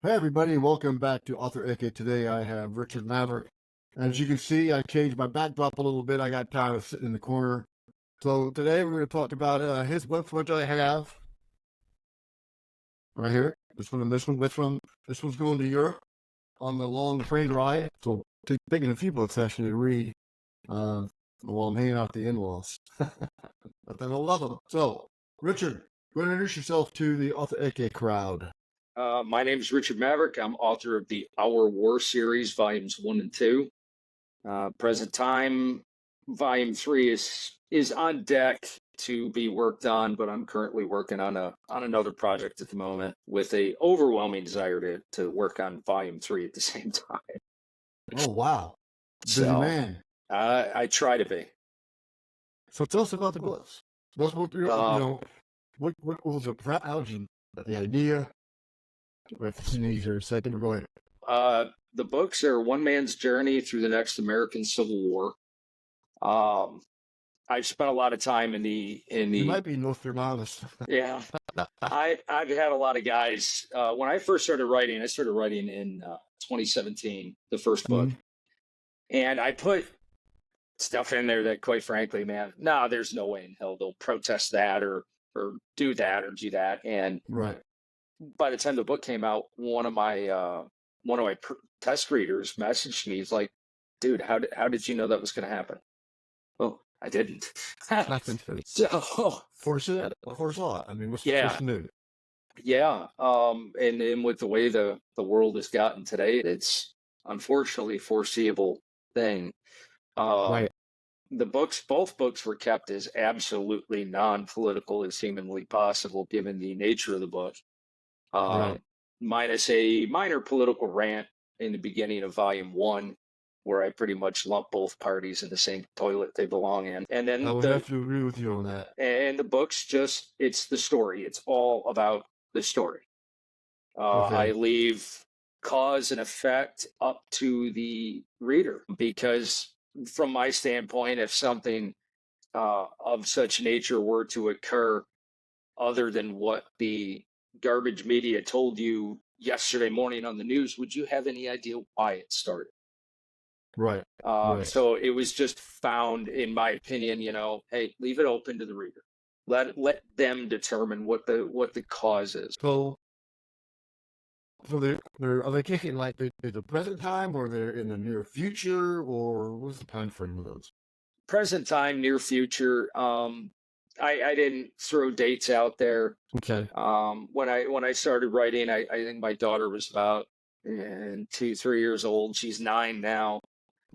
Hey everybody, and welcome back to Author AK. Today I have Richard Maverick. As you can see, I changed my backdrop a little bit. I got tired of sitting in the corner. So today we're going to talk about his book, which I have right here. This one's going to Europe on the long train ride. So taking a few books actually to read while I'm hanging out with the in-laws. But then I love them. So, Richard, go ahead and introduce yourself to the Author AK crowd. My name is Richard Maverick. I'm author of the Our War series, volumes 1 and 2. Present time, volume 3 is on deck to be worked on, but I'm currently working on another project at the moment with a overwhelming desire to work on volume 3 at the same time. Oh, wow. Busy So man. I try to be. So tell us about the books. What's what what was the idea? With teenager second, go ahead. The books are one man's journey through the next American Civil War. I've spent a lot of time in the. You might be Nostradamus. Yeah, I've had a lot of guys. When I first started writing, I started writing in 2017, the first book, and I put stuff in there that, quite frankly, man, no, there's no way in hell they'll protest that or do that or do that. And Right. by the time the book came out, one of my test readers messaged me. He's like, "Dude, how did you know that was going to happen?" Well, I didn't. Nothing. So, Foresaw. I mean, yeah. what's new? Yeah, and with the way the world has gotten today, it's unfortunately a foreseeable thing. Right. Both books were kept as absolutely non-political as humanly possible, given the nature of the book. Right. Minus a minor political rant in the beginning of volume 1, where I pretty much lump both parties in the same toilet they belong in. And then I would have to agree with you on that. And the book's it's the story. It's all about the story. Okay. I leave cause and effect up to the reader, because from my standpoint, if something of such nature were to occur, other than what the garbage media told you yesterday morning on the news, would you have any idea why it started? Right. Right. So it was just found, in my opinion, hey, leave it open to the reader. Let them determine what the cause is. So are they kicking like the present time, or they're in the near future, or what's the time frame of those? Present time, near future. I didn't throw dates out there. Okay. When I started writing, I think my daughter was about 2-3 years old. She's 9 now.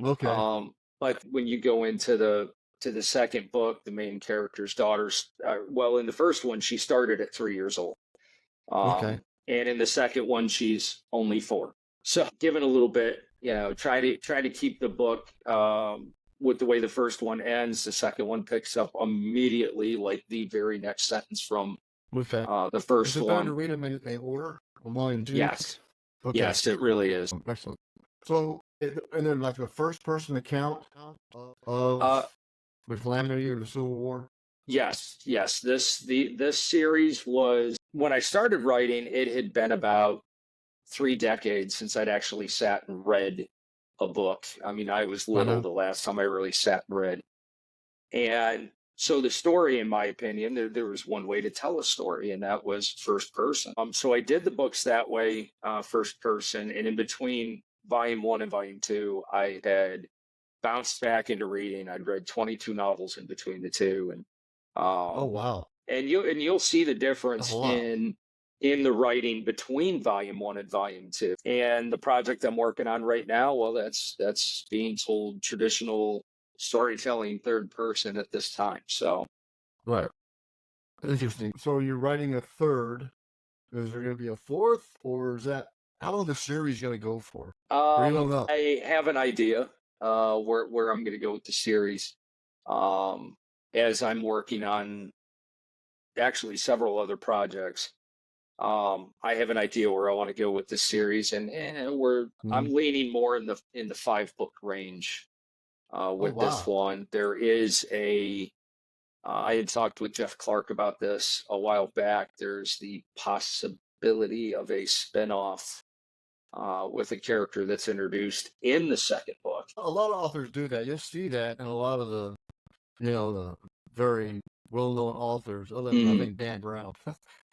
Okay. But when you go into the second book, the main character's daughter's well, in the first one, she started at 3 years old. Okay. And in the second one, she's only 4. So given a little bit, try to keep the book with the way the first one ends. The second one picks up immediately, like the very next sentence from the first Is it one. better to read them in order? Yes. Okay. Yes, it really is. Excellent. So, and then like the first person account of the calamity or the Civil War? Yes. This series was, when I started writing, it had been about 3 decades since I'd actually sat and read a book. I mean, I was little the last time I really sat and read. And so the story, in my opinion, there was one way to tell a story, and that was first person. So I did the books that way, first person. And in between volume 1 and volume 2, I had bounced back into reading. I'd read 22 novels in between the two. And Oh, wow. and you'll see the difference in the writing between volume 1 and volume 2. And the project I'm working on right now, well, that's being told traditional storytelling third person at this time. So Right. Interesting. So you're writing a third. Is there going to be a fourth, or is that how long the series going to go for? You don't know. I have an idea where I'm going to go with the series, as I'm working on actually several other projects. I have an idea where I want to go with this series, and I'm leaning more in the 5-book range with this one. There is I had talked with Jeff Clark about this a while back. There's the possibility of a spinoff with a character that's introduced in the second book. A lot of authors do that. You see that in a lot of the, the very well-known authors, other than I think Dan Brown,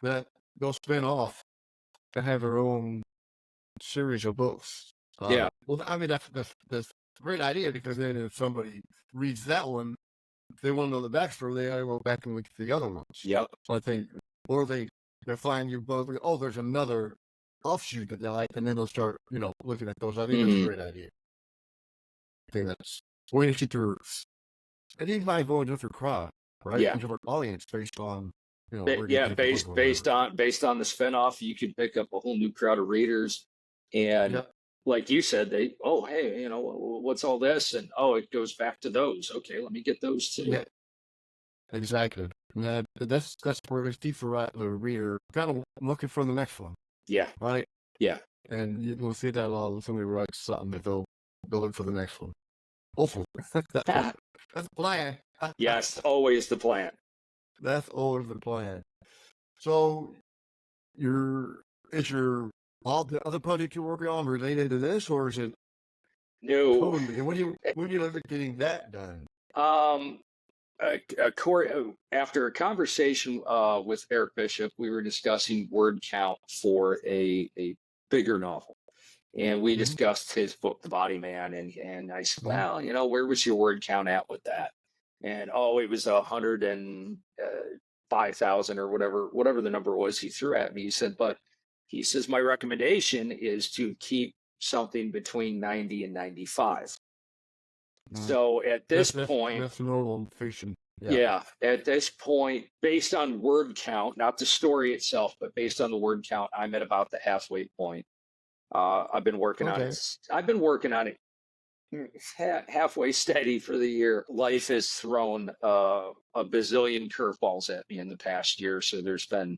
that they'll spin off and have their own series of books. Yeah. Well, I mean that's a great idea, because then if somebody reads that one, if they want to know the backstory, they gotta go back and look at the other ones. Yep. So I think, or they find you both. Oh, there's another offshoot that they like, and then they'll start, looking at those. I think that's a great idea. I think that's way to keep your roots. And you might go a different crowd, right? Yeah. A different audience based on, based on the spinoff, you could pick up a whole new crowd of readers, and like you said, hey, what's all this? And it goes back to those. Okay, let me get those too. Yeah, exactly. That's where it's deep for the reader, kind of looking for the next one. Yeah. Right. Yeah. And you'll see that a lot when somebody writes something that they'll look for the next one. Hopefully, that's the plan. Yes, always the plan. That's always the plan. So, is your all the other project you're working on related to this, or is it? No. Totally. And when you look at getting that done? After a conversation with Eric Bishop, we were discussing word count for a bigger novel. And we discussed his book, The Body Man, and I said, well, where was your word count at with that? And it was 105,000 or whatever the number was he threw at me. He said, my recommendation is to keep something between 90 and 95. So at this point, that's normal fiction. Yeah, at this point, based on word count, not the story itself, but based on the word count, I'm at about the halfway point. I've been working on it. I've been working on it halfway steady for the year. Life has thrown a bazillion curveballs at me in the past year, so there's been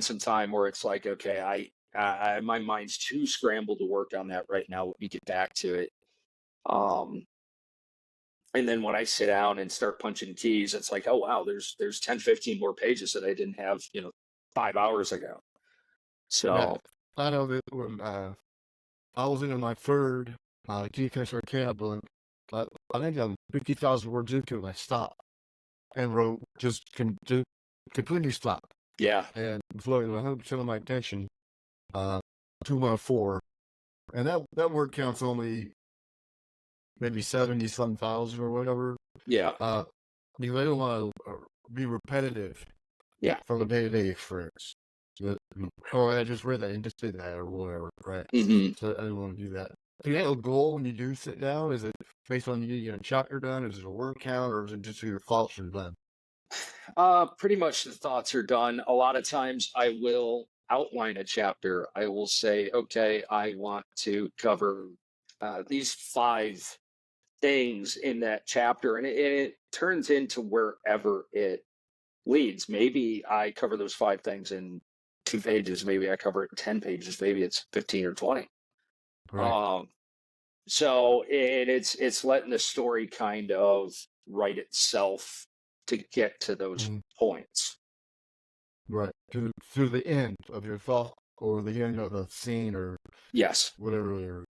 some time where it's like, okay, my mind's too scrambled to work on that right now. Let me get back to it. And then when I sit down and start punching keys, it's like, oh wow, there's 10, 15 more pages that I didn't have, 5 hours ago. So I know that when I was in my third GCS cab, and I think I'm 50,000 words into it, I stopped and wrote, just completely stopped. Yeah. And flowing 100% of my attention to my 4. And that word count's only maybe 70-some thousand or whatever. Yeah. Because I don't want to be repetitive. Yeah. From the day-to-day experience. I just read that and just did that or whatever, right? So I didn't want to do that. Do you have a goal when you do sit down? Is it based on you chapter done? Is it a word count, or is it just your thoughts are done? Pretty much the thoughts are done. A lot of times I will outline a chapter. I will say, okay, I want to cover these 5 things in that chapter, and it turns into wherever it leads. Maybe I cover those 5 things in 2 pages. Maybe I cover it in 10 pages. Maybe it's 15 or 20. Right. So it's letting the story kind of write itself to get to those points. Right. To the end of your thought, or the end of the scene, or yes, whatever,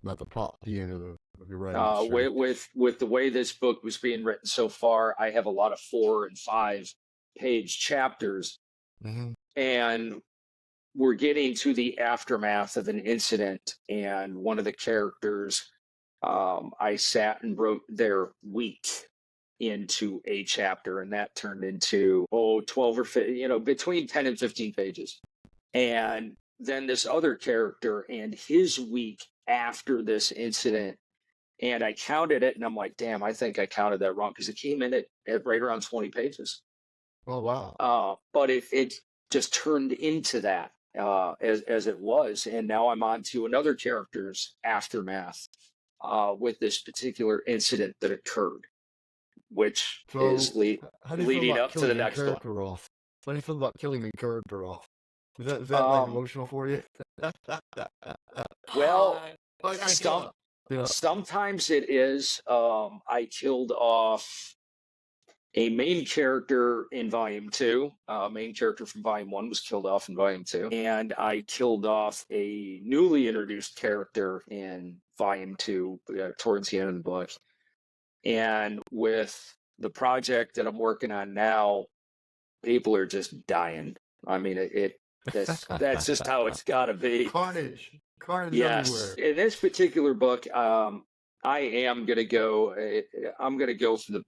not the plot, the end of your writing. With the way this book was being written so far, I have a lot of 4 and 5 page chapters, and we're getting to the aftermath of an incident, and one of the characters, I sat and wrote their week into a chapter, and that turned into 12 or 15, between 10 and 15 pages. And then this other character and his week after this incident, and I counted it, and I'm like, damn, I think I counted that wrong, because it came in at right around 20 pages. Oh wow. But it just turned into that as it was, and now I'm on to another character's aftermath with this particular incident that occurred, which is leading up to the next one. Off? How do you feel about killing the character off? Is that like emotional for you? Well, sometimes it is. I killed off a main character in volume two. Main character from volume one was killed off in volume two, and I killed off a newly introduced character in volume two towards the end of the book. And with the project that I'm working on now, people are just dying. I mean, that's just how it's got to be. Carnage Yes, everywhere. in this particular book, I am gonna go. I'm gonna go for the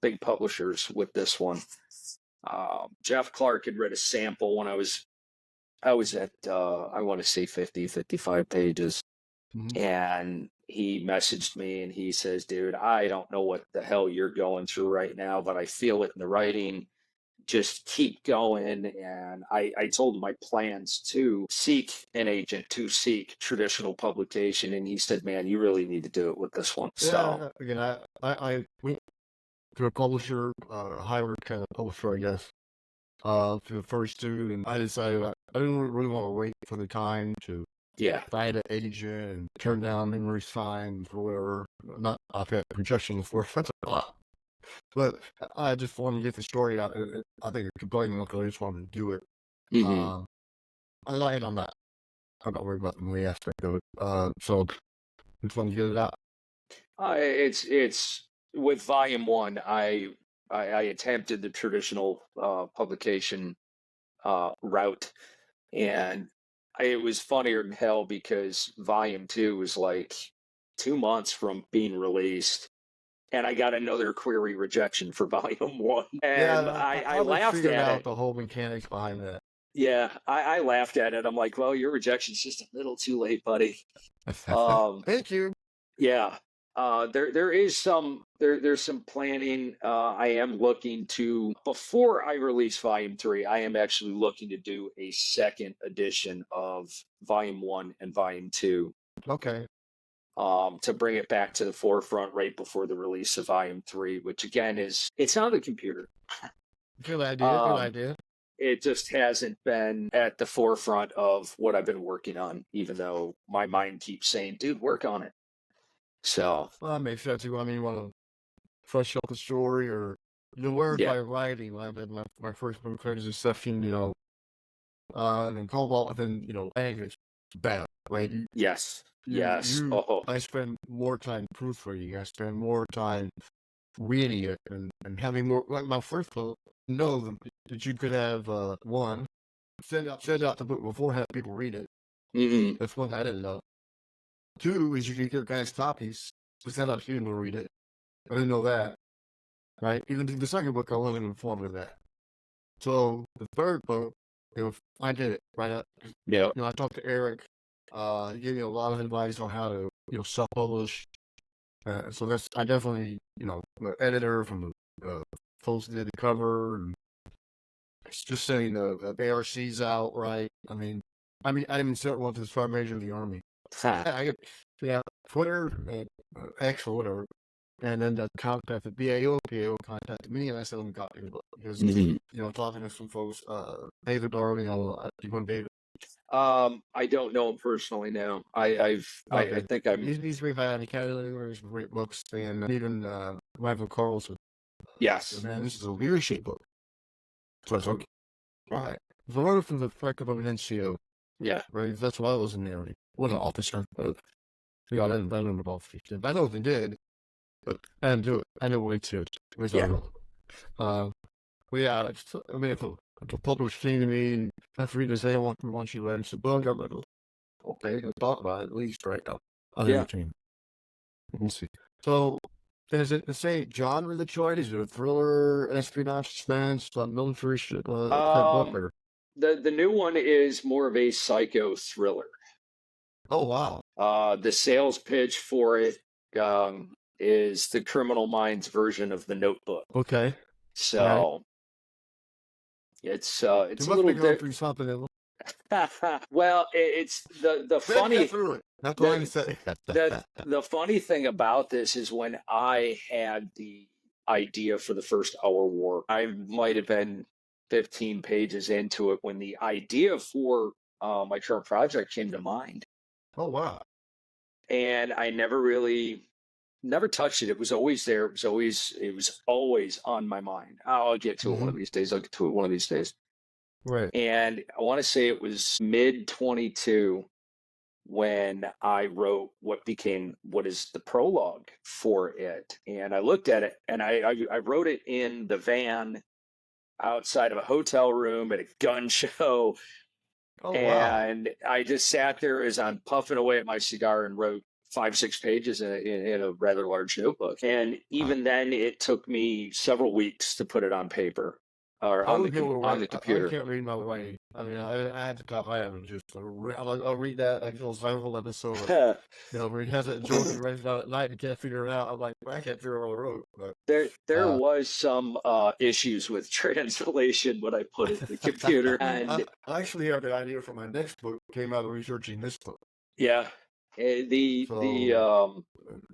big publishers with this one. Jeff Clark had read a sample when I was at I want to say 50, 55 pages, Mhm. and he messaged me and he says, "Dude, I don't know what the hell you're going through right now, but I feel it in the writing. Just keep going." And I told him my plans to seek an agent, to seek traditional publication. And he said, "Man, you really need to do it with this one." So, Yeah, again, I went to a publisher, higher kind of publisher, I guess, for the first two, and I decided I didn't really want to wait for the time to yeah. find an agent and turn down numerous signs or whatever. Not, I've had projections for such a lot. But I just wanted to get the story out. I think it's compelling enough that I just wanted to do it. hmm Uh, I lied on that. I'm not worried about the movie aspect of it. So just wanted to get it out. it's with volume one. I attempted the traditional publication route, and it was funnier than hell because volume two was like 2 months from being released, and I got another query rejection for volume one, and Yeah, I I was laughed figuring at out it. the whole mechanics behind that. Yeah, I laughed at it. I'm like, well, your rejection's just a little too late, buddy. Um, Thank you. yeah. There's some planning. I am looking to, before I release volume three, I am actually looking to do a second edition of volume one and volume two, Okay. to bring it back to the forefront right before the release of volume three, which again it's on the computer. Good idea. Good Um, idea. it just hasn't been at the forefront of what I've been working on, even though my mind keeps saying, dude, work on it. So, Well, that makes sense. I mean, you want to fresh up the story or you learn yeah, by writing. Like my first book is a section, and then Cobalt, and then, language, bad. Right? yes, yes. Oh, I spend more time proofreading. I spend more time reading it and having more, like my first book, that you could have, one, send out the book beforehand, people read it. hmm That's one I didn't know. Two is you can get guys copies to send out to you to read it. I didn't know that, right? Even the second book, I wasn't informed of that. So the third book, I did it, right? yeah, I talked to Eric. He gave me a lot of advice on how to, self-publish. So I definitely, the editor from the folks that did the cover, and it's just saying the ARCs out, right? I didn't even send one to the sergeant major of the army. ha, I get, yeah, Twitter, X or whatever, and then the contact the BAO contacted me, and I said, "Let me copy the book," because mhm. talking to some folks, David Darling, you know David. I don't know him personally now. I Okay, think I'm he's very high on the category, some great books, and even Michael Carlson. yes, Man, this is a leadership book. So I was okay, all right. So I learned from the perspective of an NCO, yeah, right? That's why I was in there. Was an officer, but I didn't involve 15. I know what they did, but I didn't do it. I know what to do. It was yeah, well, yeah, if a publisher came to me and after reading say I want you to let us a book, I'm like, okay, let's talk about it at least right now. I'll yeah. entertain. Let's see. So, is it the same genre of the choice? Is it a thriller, espionage, suspense, military type book? Um, Or... the new one is more of a psycho thriller. Oh, wow. The sales pitch for it is the Criminal Minds version of the Notebook. Okay. All right. So You it's a must be little going bit. through something. Well, it's the Then get funny through it. That's all I can the say. the funny thing about this is when I had the idea for the first hour war, I might have been 15 pages into it when the idea for my current project came to mind, Oh, wow. and I never really never touched it. It was always there. It was always on my mind. Oh, I'll get to it one Mm-hmm. of these days. I'll get to it one of these days. Right. And I want to say it was mid 22 when I wrote what is the prologue for it. And I looked at it, and I wrote it in the van outside of a hotel room at a gun show. Oh, wow. And I just sat there as I'm puffing away at my cigar and wrote 5, 6 pages in a rather large notebook. And I, even then, it took me several weeks to put it on paper or I would be able to on write. the I computer. can't read my writing. I mean, I have to talk. I haven't just. I'll read that like a little Seinfeld episode. Where he has that joke and writes it out at night and can't figure it out. I'm like, I can't figure out what I wrote. But, There uh, was some issues with translation when I put it in the computer, and I actually have the idea for my next book. Came out of researching this book. yeah, the the So um,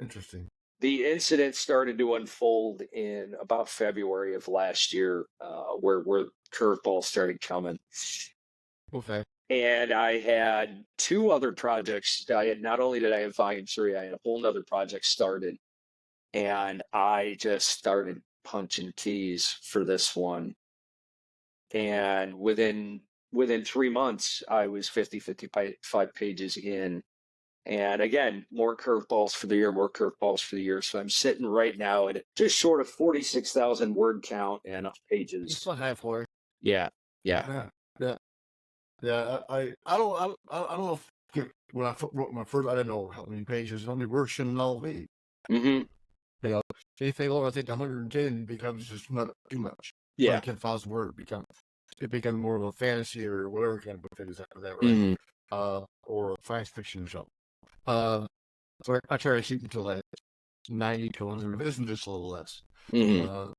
interesting. the incident started to unfold in about February of last year, where curveballs started coming, Okay. and I had two other projects. I had not only did I have volume three, I had a whole nother project started, and I just started punching keys for this one. And within 3 months, I was 55 pages in. And again, more curveballs for the year, more curveballs for the year. So I'm sitting right now at just short of 46,000 word count and It's pages. not halfway. Yeah, yeah. Yeah. Yeah. Yeah. I don't know if when I wrote my first, I didn't know how many pages, how many words should an novel be. Hmm. You know, anything over I think 110 becomes just not too much. Yeah. 110,000 word it becomes more of a fantasy or whatever kind of book it is after that, right? Hmm. Or science fiction or something. So I try to keep it to like 90 to 100. This is just a little less. Hmm.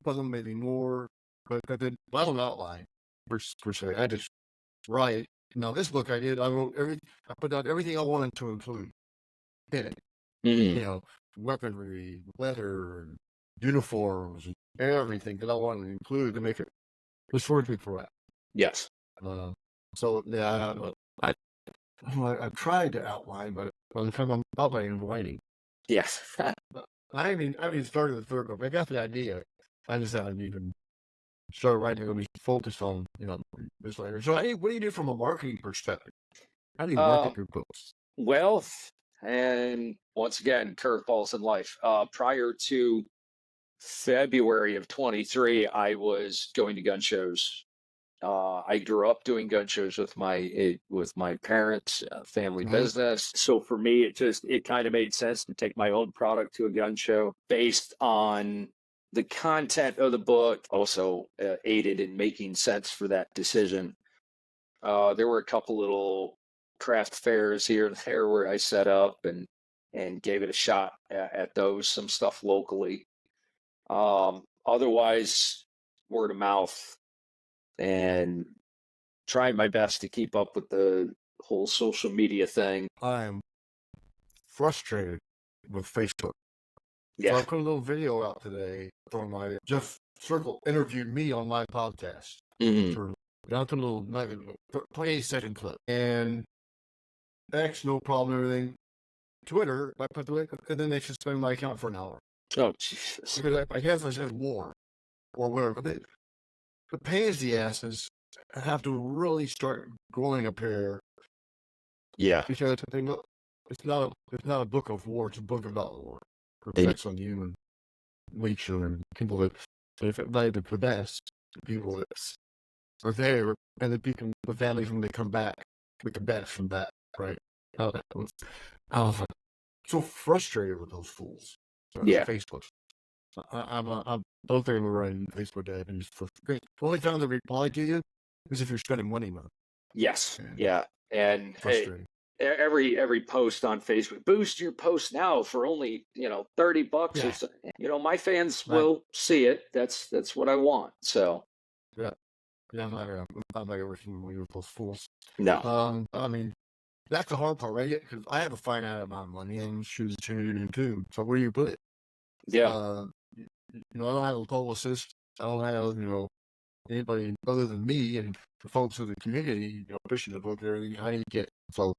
Wasn't maybe more, but I did well an outline per se. I just write. Now this book I did, I put out everything I wanted to include in it. Hmm. You know, weaponry, leather, uniforms, everything that I wanted to include to make it was for that. Yes. Uh, so yeah, I tried to outline, but by the time I'm outlining, I'm writing. Yes. I haven't started the third book. I got the idea. I just haven't even started writing. I'll be focused on this later. So hey, what do you do from a marketing perspective? How do you uh, market your books? Wealth, and once again, curveballs in life. Prior to February of 23, I was going to gun shows. I grew up doing gun shows with my parents, family Mm-hmm. business. So for me, it kind of made sense to take my own product to a gun show based on the content of the book. Also aided in making sense for that decision. There were a couple little craft fairs here and there where I set up and gave it a shot at those. Some stuff locally. Otherwise, word of mouth and trying my best to keep up with the whole social media thing. I'm frustrated with Facebook. So Yeah. I put a little video out today from my Jeff Circle interviewed me on my podcast. Hmm. Down to a little 28-second clip. And X, no problem, everything. Twitter, I put the link, and then they suspend my account for an hour. Oh, Jesus. Because I guess I said war or whatever. But the pansy asses have to really start growing a pair Yeah. because they look, it's not a book of war, it's a book about war. They, Effects on human nature and people that value the best, people that are there, and the families when they come back, with the best from that, right? I was like, so frustrated with those fools. yeah. Facebook. I'm both of them are writing Facebook ad and just frustrated. The only time they reply to you is if you're spending money on it. Yes. Yeah. And hey, Frustrating. every post on Facebook, boost your post now for only $30 or Yeah. so. My fans Right. will see it. That's what I want. So Yeah. Yeah, I'm not ever seeing one of those fools. no. I mean, that's the hard part, right? Because I have a finite amount of money and choose to turn it into. So where do you put it? Yeah. I don't have a publicist. I don't have, anybody other than me and the folks of the community, pushing the book and everything. How do you get? So,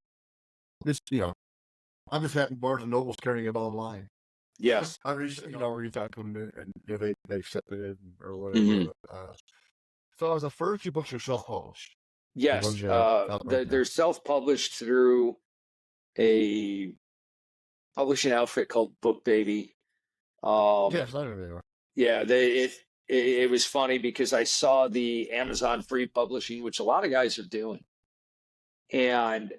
this, I'm just having Barnes and Noble's carrying it online. Yes. I reached out to them and they accepted it or Hmm. whatever. So the first few books are self-published. The Yes. ones you have out right now. They're self-published through a publishing outfit called Book Baby. Yes, I know they are. Yeah, it was funny because I saw the Amazon free publishing, which a lot of guys are doing, and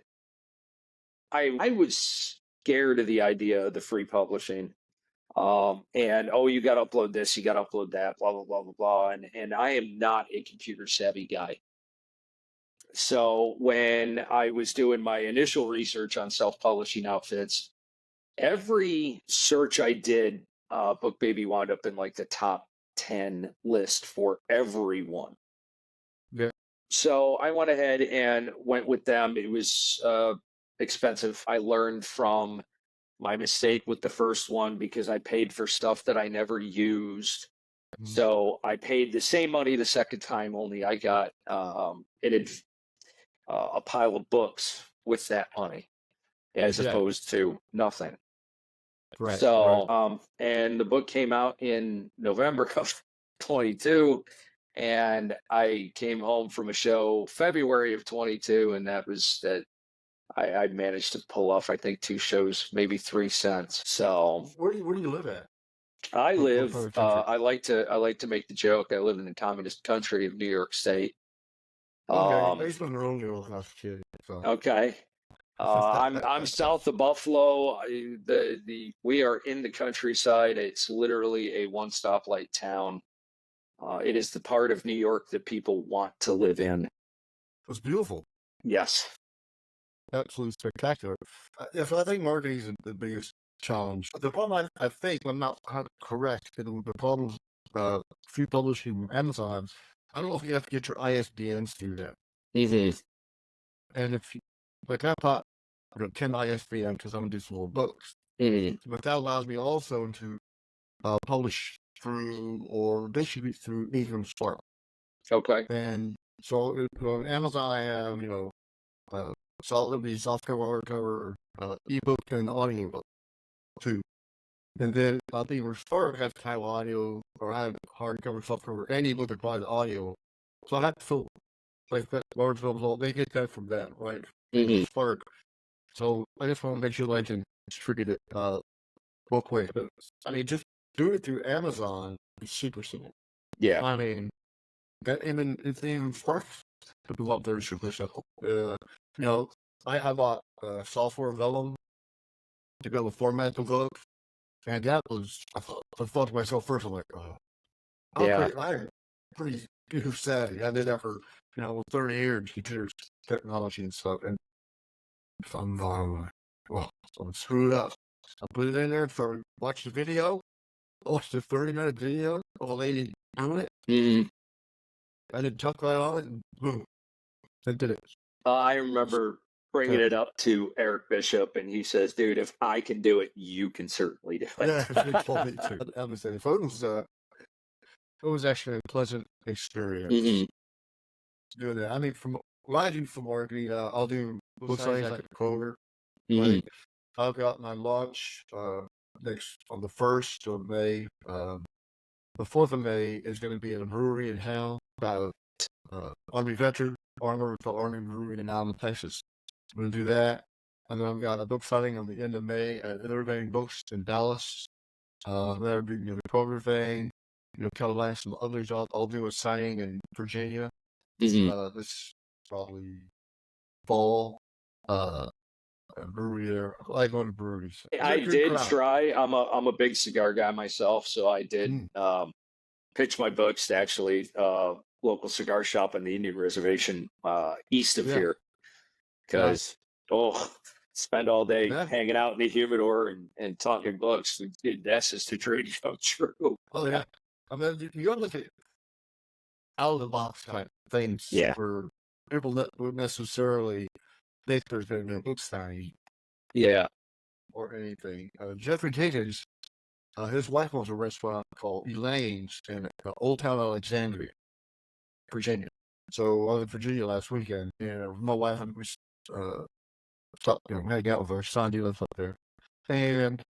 I was scared of the idea of the free publishing. And oh, you got to upload this, you got to upload that, blah blah blah blah blah, and I am not a computer savvy guy. So when I was doing my initial research on self-publishing outfits, every search I did, Book Baby wound up in like the top 10 list for everyone. Yeah. So I went ahead and went with them. It was expensive. I learned from my mistake with the first one because I paid for stuff that I never used. Mhm. So I paid the same money the second time, only I got it had a pile of books with that money as Yeah. opposed to nothing. Right. So, Right. and the book came out in November of 22, and I came home from a show February of 22, and that was that I managed to pull off, I think, 2 shows, maybe 3 cents. So Where do you live at? I What part live, of the country? I like to make the joke. I live in the communist country of New York State. Okay, I Um, used to live in Romeo when I was a kid. So. okay. I'm south of Buffalo. The we are in the countryside. It's literally a one stoplight town. It is the part of New York that people want to live in. It's beautiful. Yes. Absolutely spectacular. Yeah, so I think marketing is the biggest challenge. The problem I think, I'm not correct, the problem free publishing with Amazon, I don't know if you have to get your ISBNs through that. Mm-hmm. And if you, like I bought 10 ISBN because I'm going to do some little books. Mm-hmm. But that allows me also to publish through or distribute through Medium Spark. Okay. And so on Amazon, I have, so it'll be softcover, hardcover, ebook, and audiobook too. And then the Spark has title audio, or I have hardcover, softcover, and ebook that provides audio. So I have to fill, like that large films, they get that from them, right? Mm-hmm. Spark. So I just want to make sure I can distribute it both ways. But I mean, just do it through Amazon. It's super simple. Yeah. I mean, that even it's even Sparks to go up there super simple. I bought software Vellum to go with format the book, and that was I thought to myself first, I'm like, Yeah. I'm pretty computer savvy. I did that for 30 years, computer technology and stuff, and so I'm well, so I'm screwed up. I put it in there, so watch the video. Watch the 30-minute video of a lady doing it. Mm-hmm. I did tuck right on it, and boom, I did it. I remember bringing it up to Eric Bishop, and he says, "Dude, if I can do it, you can certainly do it." Yeah, he told me to. I was saying, it was actually a pleasant experience Mm-hmm. doing that. I mean, from what I do for marketing, I'll do both sides like a Kroger. Mm-hmm. Like, I've got my launch next on the 1st of May. The 4th of May is going to be at a brewery in Hell, about Army veteran, Army Brewery in Allen, Texas. I'm going to do that. And then I've got a book signing on the end of May at Everything Books in Dallas. That'll be the Kroger thing. Carolina, some others. I'll do a signing in Virginia. Mm-hmm. This probably fall. A brewery there. I like going to breweries. I Good did crowd. try. I'm a big cigar guy myself, so I did pitch my books to actually local cigar shop on the Indian Reservation east of Yeah. here, because spend all day hanging out in the humidor and talking books. That's just a dream come true. Oh yeah. I mean, you gotta look at out of the box type things where people wouldn't necessarily think there's going to be a book signing. Yeah. Or anything. Jeffrey Higgins, his wife owns a restaurant called Elaine's in Old Town Alexandria, Virginia. So I was in Virginia last weekend, and my wife and we stopped, hang out with our son. He lives up there, and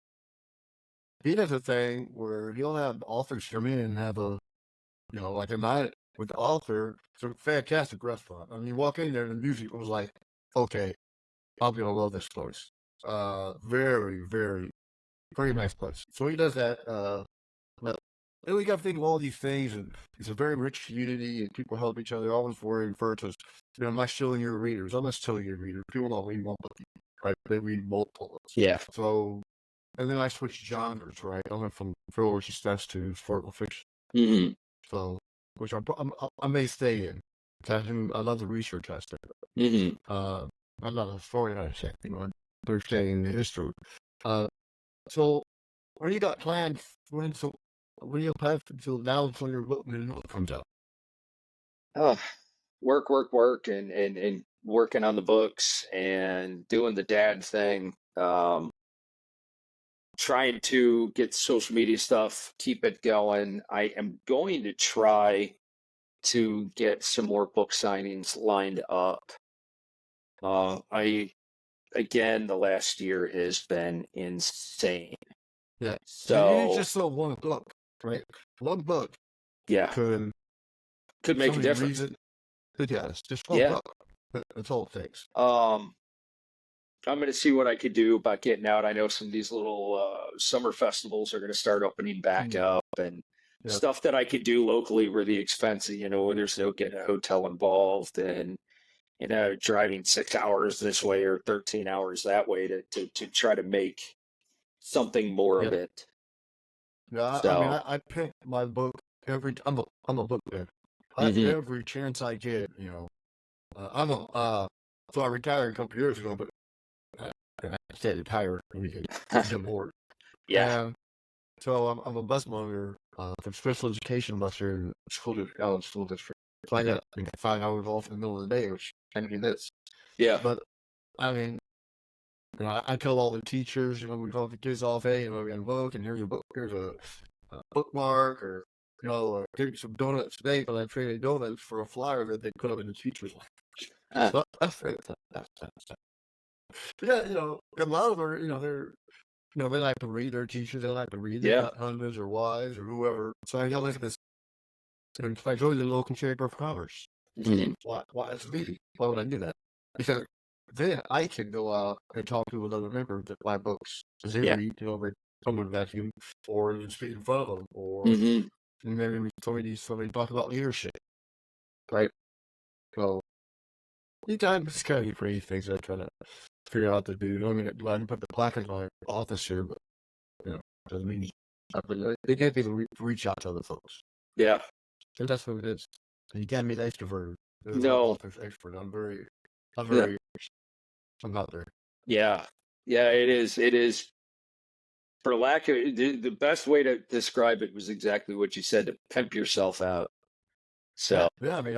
he does a thing where he'll have authors come in and have a, like a night with the author. It's a fantastic restaurant. I mean, you walk in there and the music was like, okay, I'm gonna love this place. Very, very, very nice place. So he does that. But then we got to think of all these things, and it's a very rich community, and people help each other. Always worry refer to, I'm not showing your readers. I'm not telling your readers. People don't read one book, right? They read multiple books. Yeah. So, and then I switched genres, right? I went from thriller suspense to historical fiction. Mm-hmm. So, which I may stay in. I love the research aspect. Mm-hmm. I'm not a historian, I say, they're staying in the history. So, what do you got planned? What do you have until now until your book comes out? Oh, work, and working on the books and doing the dad thing. Trying to get social media stuff, keep it going. I am going to try to get some more book signings lined up. Again, the last year has been insane. Yeah. So you So just saw one book, right? One book yeah, could could make a somebody difference. reads it. Yes, just one Yeah. book. That's all it takes. I'm going to see what I could do about getting out. I know some of these little summer festivals are going to start opening back up, and Yeah. stuff that I could do locally really expensive, where there's no getting a hotel involved and, driving 6 hours this way or 13 hours that way to try to make something more of it. Yeah, I mean, So, I pick my book I'm a book picker. mhm. Every chance I get, so I retired a couple years ago, but I said retire because I'm bored. Yeah. And so I'm a bus monitor, for special education bus here in school district. So I got 5 hours off in the middle of the day, which can be this. Yeah. But I mean, I tell all the teachers, we call the kids off, hey, we got a book, and here's your book, here's a bookmark, or give you some donuts today, but I traded donuts for a flyer that they put up in the teacher's lounge. So that's fantastic. Yeah, a lot of them, they like to read their teachers, they like to read. They Yeah. got husbands or wives or whoever. So I got to look at this. If I go to the local chamber of commerce, Mhm. why is me? Why would I do that? Because then I can go out and talk to another member that buy books. Because they Yeah. read, they someone vacuum, or you speak in front of them, or Mhm. maybe somebody talk about leadership, right? So, anytime it's kind of crazy things I try to figure out to do. I mean, I can put the plaque in my office here, but doesn't mean they can't even reach out to other folks. Yeah. And that's what it is. You can't be the extrovert. There's no No. author's expert. I'm Yeah. not there. Yeah. Yeah, it is. It is. For lack of the best way to describe it was exactly what you said, to pimp yourself out. So, Yeah, I mean,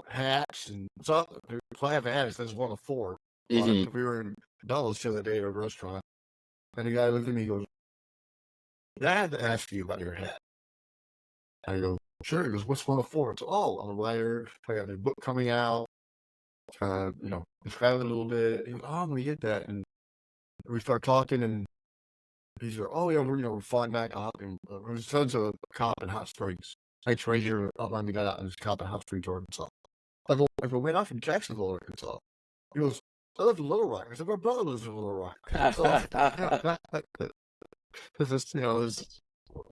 hats and stuff. If I have hats, that's one of four. mhm. We were in Dallas the other day at a restaurant, and the guy looked at me and goes, I had to ask you about your hat. I go, sure. He goes, what's one of four? It's, I'm a writer. I got a book coming out. Describe it a little bit. He goes, I'm going to get that. And we start talking, and he's like, oh, yeah, we're flying back up. And his son's a cop in Hot Springs. It's right here up on the guy out in this cop in Hot Springs, Arkansas. I go, man, I'm from Jacksonville, Arkansas. He goes, I live in Little Rock. I said, my brother lives in Little Rock. Because it's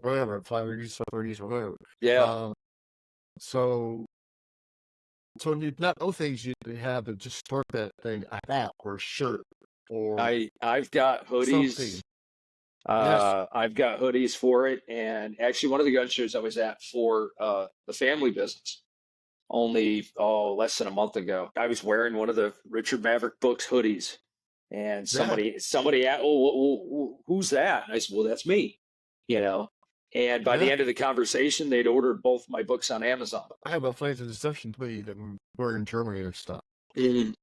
whatever, 530s, 30s, whatever. Yeah. So you not know things you have to just start that thing, a hat or a shirt or I've got hoodies. something. Yes. I've got hoodies for it, and actually, one of the gun shows I was at for the family business only less than a month ago, I was wearing one of the Richard Maverick books hoodies, and somebody asked, "Oh, who's that?" And I said, "Well, that's me," you know. And by the end of the conversation, they'd ordered both my books on Amazon. I have a place of deception plea that we're in Germany and stuff. Mhm.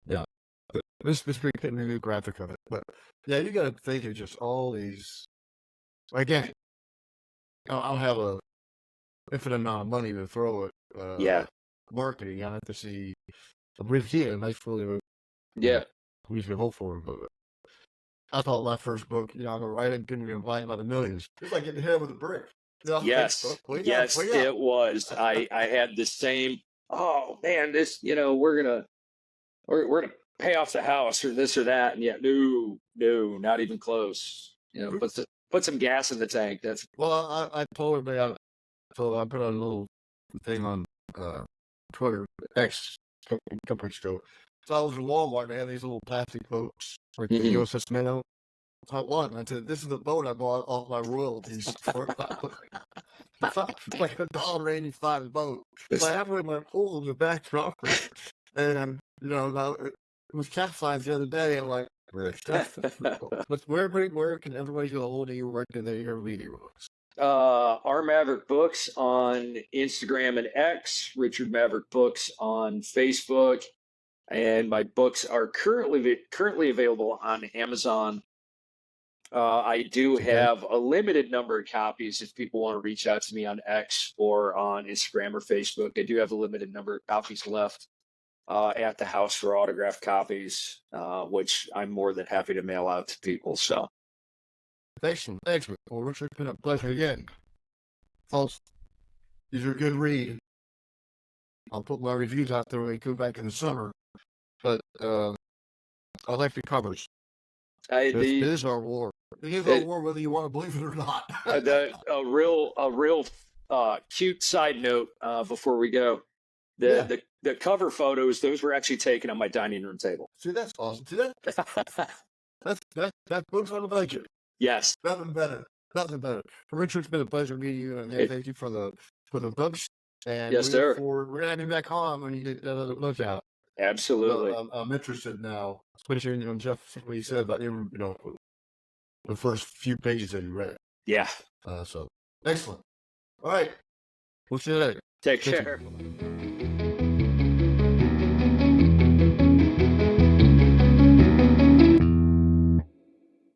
Yeah. But this week getting a new graphic of it. But yeah, you gotta think of just all these. Again, I'll have a infinite amount of money to throw at Yeah. marketing. I have to see a brief here, and I fully Yeah. we should hope for it. But I thought my first book, I'm gonna write it, getting invited by the millions. It's like getting hit with a brick. Yes, yes, Wake up. it was. I had the same. Oh man, this we're gonna pay off the house or this or that, and yet no, not even close. Put some gas in the tank. That's Well, I told everybody, so I put a little thing on Twitter, X, a couple weeks ago. So I was in Walmart, they had these little plastic boats, like the Mhm. USS Minnow. I won. I said, this is the boat I bought off my royalties for. Like $1.85 a boat. So I halfway my pool in the back rocker. And, now it was capsized the other day. I'm like, but where can everybody go holding you work in their reading books? R Maverick Books on Instagram and X, Richard Maverick Books on Facebook, and my books are currently available on Amazon. I do Okay. have a limited number of copies if people want to reach out to me on X or on Instagram or Facebook. I do have a limited number of copies left at the house for autographed copies, which I'm more than happy to mail out to people. So, Excellent. Well, Richard, it's been a pleasure again. Folks, these are a good read. I'll put my reviews out there when we go back in the summer. But I like the covers. It is our war. It is our war, whether you want to believe it or not. A real cute side note before we go. The cover photos, those were actually taken on my dining room table. See, that's awesome. See that? That books on the budget. Yes. Nothing better. Richard, it's been a pleasure meeting you, and thank you for the books. And yes, sir. We're going to have you back on when you get another book out. Absolutely. I'm interested now, especially Jeff, what you said about the first few pages that you read. Yeah. So excellent. All right. We'll see you later. Take care.